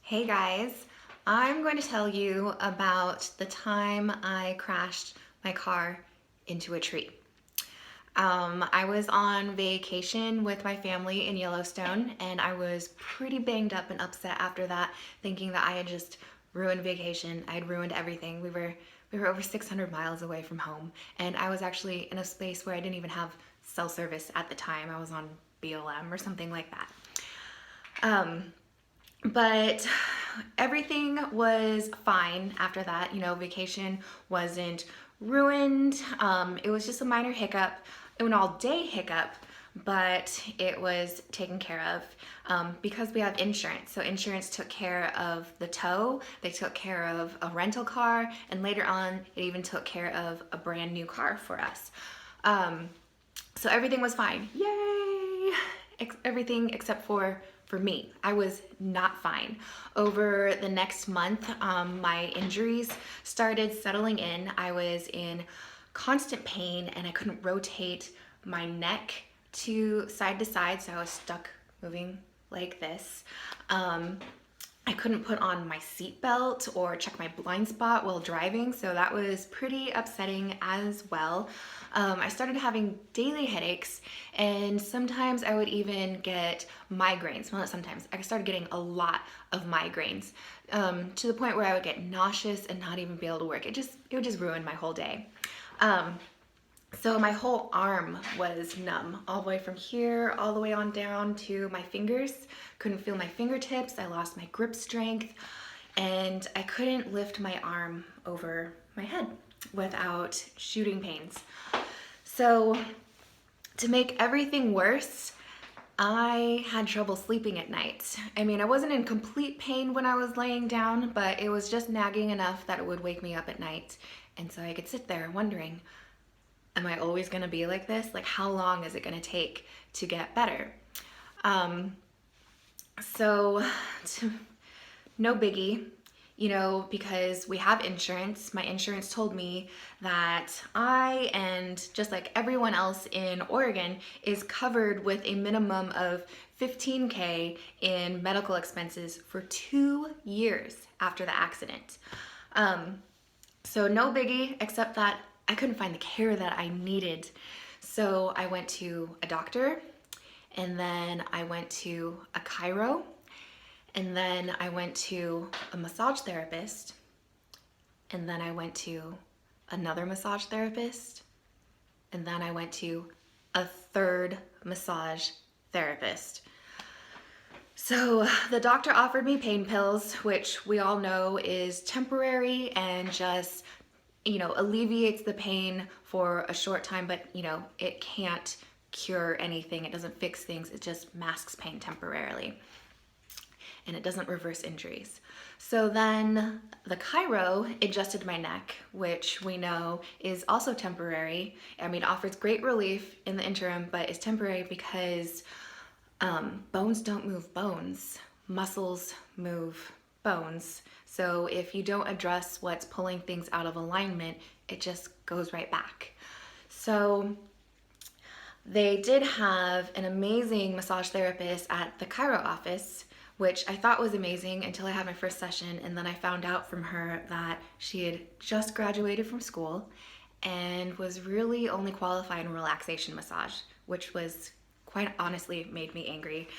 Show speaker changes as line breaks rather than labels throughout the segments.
Hey guys, I'm going to tell you about the time I crashed my car into a tree. I was on vacation with my family in Yellowstone and I was pretty banged up and upset after that, thinking that I had just ruined vacation. I had ruined everything. We were over 600 miles away from home, and I was actually in a space where I didn't even have cell service at the time. I was on BLM or something like that. But everything was fine after that. Vacation wasn't ruined. It was just a minor hiccup, an all day hiccup, but it was taken care of because we have insurance. So insurance took care of the tow, they took care of a rental car, and later on it even took care of a brand new car for us. So everything was fine. Yay! Everything except for me. I was not fine. Over the next month, my injuries started settling in. I was in constant pain and I couldn't rotate my neck to side, so I was stuck moving like this. I couldn't put on my seatbelt or check my blind spot while driving, so that was pretty upsetting as well. I started having daily headaches, and sometimes I would even get migraines. Well, not sometimes. I started getting a lot of migraines to the point where I would get nauseous and not even be able to work. It would just ruin my whole day. So my whole arm was numb, all the way from here, all the way on down to my fingers. Couldn't feel my fingertips. I lost my grip strength, and I couldn't lift my arm over my head without shooting pains. So to make everything worse, I had trouble sleeping at night. I mean, I wasn't in complete pain when I was laying down, but it was just nagging enough that it would wake me up at night. And so I could sit there wondering, am I always gonna be like this? Like, how long is it gonna take to get better? So no biggie, because we have insurance. My insurance told me that I, and just like everyone else in Oregon, is covered with a minimum of $15K in medical expenses for 2 years after the accident. So no biggie, except that I couldn't find the care that I needed. So I went to a doctor, and then I went to a chiro, and then I went to a massage therapist, and then I went to another massage therapist, and then I went to a third massage therapist. So the doctor offered me pain pills, which we all know is temporary and just, alleviates the pain for a short time, but, it can't cure anything. It doesn't fix things. It just masks pain temporarily, and it doesn't reverse injuries. So then the chiro adjusted my neck, which we know is also temporary. I mean, offers great relief in the interim, but it's temporary because bones don't move bones. Muscles move bones. So if you don't address what's pulling things out of alignment, it just goes right back. So they did have an amazing massage therapist at the chiro office, which I thought was amazing until I had my first session, and then I found out from her that she had just graduated from school and was really only qualified in relaxation massage, which was quite honestly made me angry.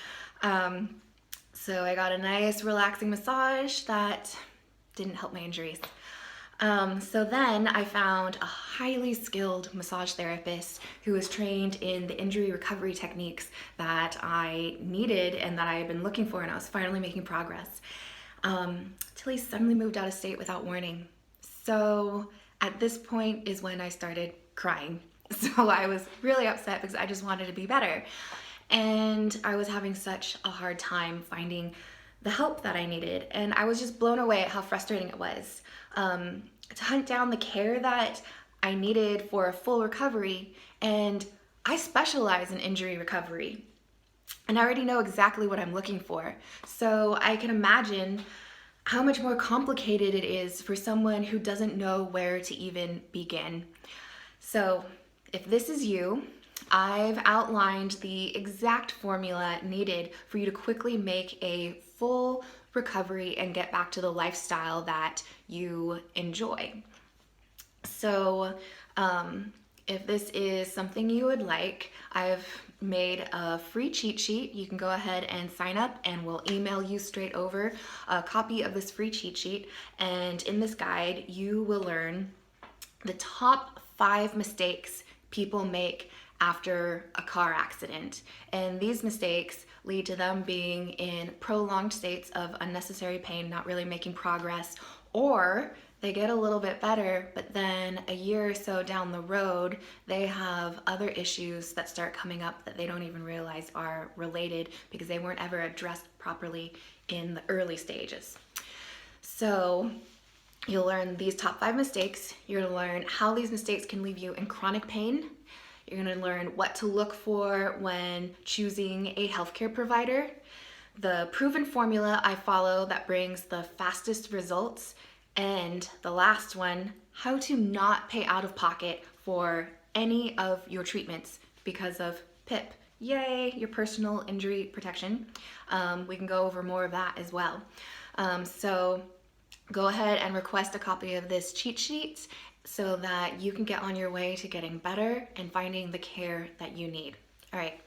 So I got a nice relaxing massage that didn't help my injuries. So then I found a highly skilled massage therapist who was trained in the injury recovery techniques that I needed and that I had been looking for, and I was finally making progress. Till he suddenly moved out of state without warning. So at this point is when I started crying. So I was really upset because I just wanted to be better. And I was having such a hard time finding the help that I needed. And I was just blown away at how frustrating it was to hunt down the care that I needed for a full recovery. And I specialize in injury recovery, and I already know exactly what I'm looking for. So I can imagine how much more complicated it is for someone who doesn't know where to even begin. So if this is you, I've outlined the exact formula needed for you to quickly make a full recovery and get back to the lifestyle that you enjoy. So, if this is something you would like, I've made a free cheat sheet. You can go ahead and sign up, and we'll email you straight over a copy of this free cheat sheet. And in this guide, you will learn the top 5 mistakes people make after a car accident. And these mistakes lead to them being in prolonged states of unnecessary pain, not really making progress, or they get a little bit better, but then a year or so down the road, they have other issues that start coming up that they don't even realize are related because they weren't ever addressed properly in the early stages. So you'll learn these top 5 mistakes. You're gonna learn how these mistakes can leave you in chronic pain. You're gonna learn what to look for when choosing a healthcare provider, the proven formula I follow that brings the fastest results, and the last one, how to not pay out of pocket for any of your treatments because of PIP. Yay, your personal injury protection. We can go over more of that as well. So go ahead and request a copy of this cheat sheet so that you can get on your way to getting better and finding the care that you need. All right,